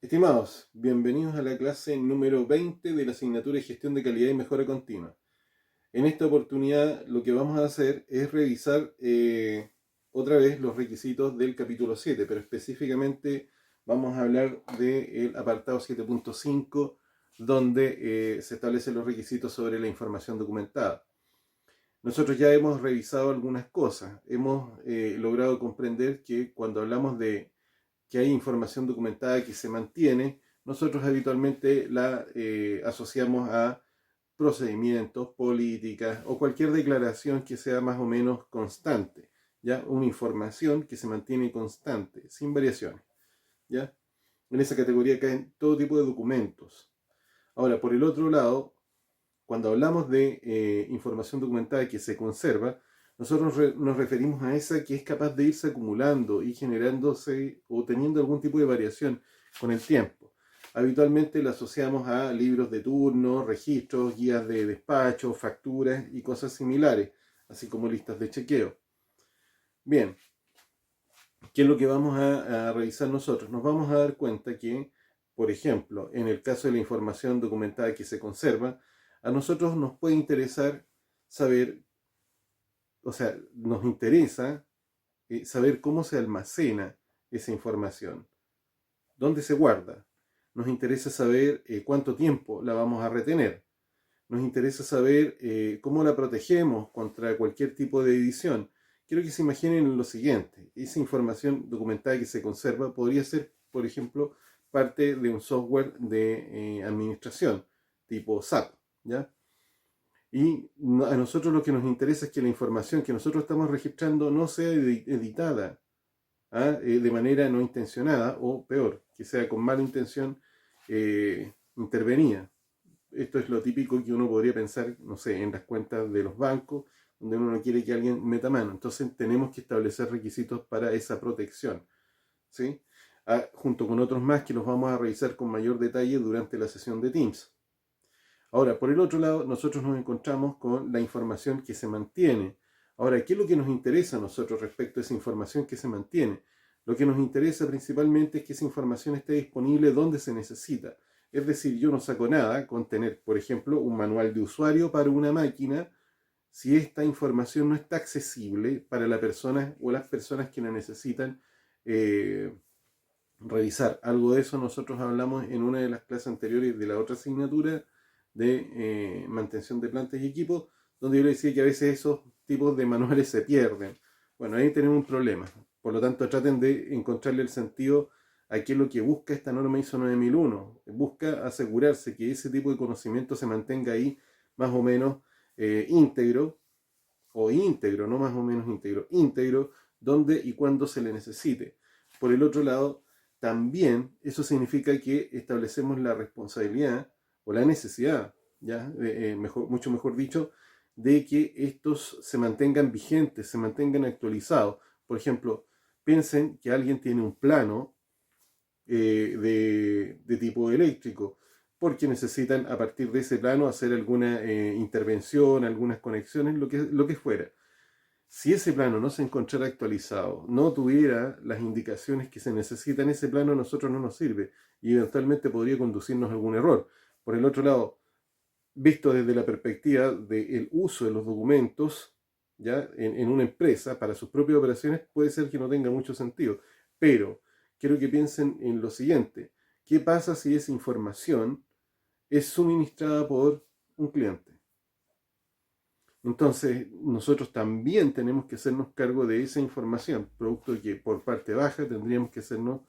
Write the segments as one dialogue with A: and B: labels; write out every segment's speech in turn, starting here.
A: Estimados, bienvenidos a la clase número 20 de la asignatura de Gestión de Calidad y Mejora Continua. En esta oportunidad lo que vamos a hacer es revisar otra vez los requisitos del capítulo 7, pero específicamente vamos a hablar del apartado 7.5, donde se establecen los requisitos sobre la información documentada. Nosotros ya hemos revisado algunas cosas, hemos logrado comprender que cuando hablamos de que hay información documentada que se mantiene, nosotros habitualmente la asociamos a procedimientos, políticas o cualquier declaración que sea más o menos constante, ¿ya? Una información que se mantiene constante, sin variaciones, ¿ya? En esa categoría caen todo tipo de documentos. Ahora, por el otro lado, cuando hablamos de información documentada que se conserva, nosotros nos referimos a esa que es capaz de irse acumulando y generándose o teniendo algún tipo de variación con el tiempo. Habitualmente la asociamos a libros de turno, registros, guías de despacho, facturas y cosas similares, así como listas de chequeo. Bien, ¿qué es lo que vamos a revisar nosotros? Nos vamos a dar cuenta que, por ejemplo, en el caso de la información documentada que se conserva, a nosotros nos puede interesar saber, o sea, nos interesa saber cómo se almacena esa información, dónde se guarda. Nos interesa saber cuánto tiempo la vamos a retener. Nos interesa saber cómo la protegemos contra cualquier tipo de edición. Quiero que se imaginen lo siguiente. Esa información documentada que se conserva podría ser, por ejemplo, parte de un software de administración, tipo SAP, ¿ya? Y a nosotros lo que nos interesa es que la información que nosotros estamos registrando no sea editada de manera no intencionada o peor, que sea con mala intención intervenida. Esto es lo típico que uno podría pensar, no sé, en las cuentas de los bancos, donde uno no quiere que alguien meta mano. Entonces tenemos que establecer requisitos para esa protección, ¿sí? Junto con otros más que los vamos a revisar con mayor detalle durante la sesión de Teams. Ahora, por el otro lado, nosotros nos encontramos con la información que se mantiene. Ahora, ¿qué es lo que nos interesa a nosotros respecto a esa información que se mantiene? Lo que nos interesa principalmente es que esa información esté disponible donde se necesita. Es decir, yo no saco nada con tener, por ejemplo, un manual de usuario para una máquina si esta información no está accesible para la persona o las personas que la necesitan revisar. Algo de eso nosotros hablamos en una de las clases anteriores de la otra asignatura de mantención de plantas y equipos, donde yo le decía que a veces esos tipos de manuales se pierden. Bueno, ahí tenemos un problema. Por lo tanto, traten de encontrarle el sentido a qué es lo que busca esta norma ISO 9001. Busca asegurarse que ese tipo de conocimiento se mantenga ahí más o menos íntegro, o íntegro, no más o menos íntegro, íntegro, donde y cuando se le necesite. Por el otro lado, también eso significa que establecemos la responsabilidad o la necesidad, ¿ya? Mucho mejor dicho, de que estos se mantengan vigentes, se mantengan actualizados. Por ejemplo, piensen que alguien tiene un plano de tipo eléctrico, porque necesitan a partir de ese plano hacer alguna intervención, algunas conexiones, lo que fuera. Si ese plano no se encontrara actualizado, no tuviera las indicaciones que se necesitan, ese plano a nosotros no nos sirve y eventualmente podría conducirnos a algún error. Por el otro lado, visto desde la perspectiva del uso de los documentos ya en una empresa para sus propias operaciones, puede ser que no tenga mucho sentido. Pero quiero que piensen en lo siguiente. ¿Qué pasa si esa información es suministrada por un cliente? Entonces, nosotros también tenemos que hacernos cargo de esa información, producto que por parte baja tendríamos que hacernos,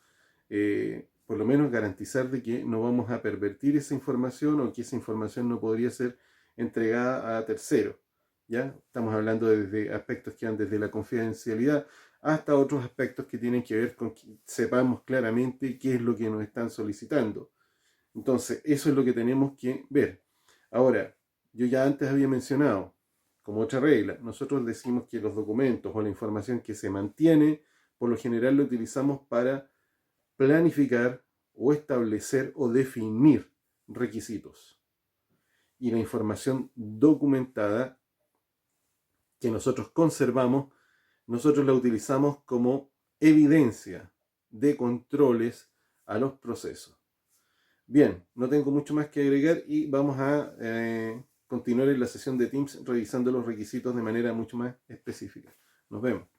A: por lo menos garantizar de que no vamos a pervertir esa información o que esa información no podría ser entregada a terceros. ¿Ya? Estamos hablando desde aspectos que van desde la confidencialidad hasta otros aspectos que tienen que ver con que sepamos claramente qué es lo que nos están solicitando. Entonces, eso es lo que tenemos que ver. Ahora, yo ya antes había mencionado, como otra regla, nosotros decimos que los documentos o la información que se mantiene, por lo general lo utilizamos para planificar o establecer o definir requisitos. Y la información documentada que nosotros conservamos, nosotros la utilizamos como evidencia de controles a los procesos. Bien, no tengo mucho más que agregar y vamos a continuar en la sesión de Teams revisando los requisitos de manera mucho más específica. Nos vemos.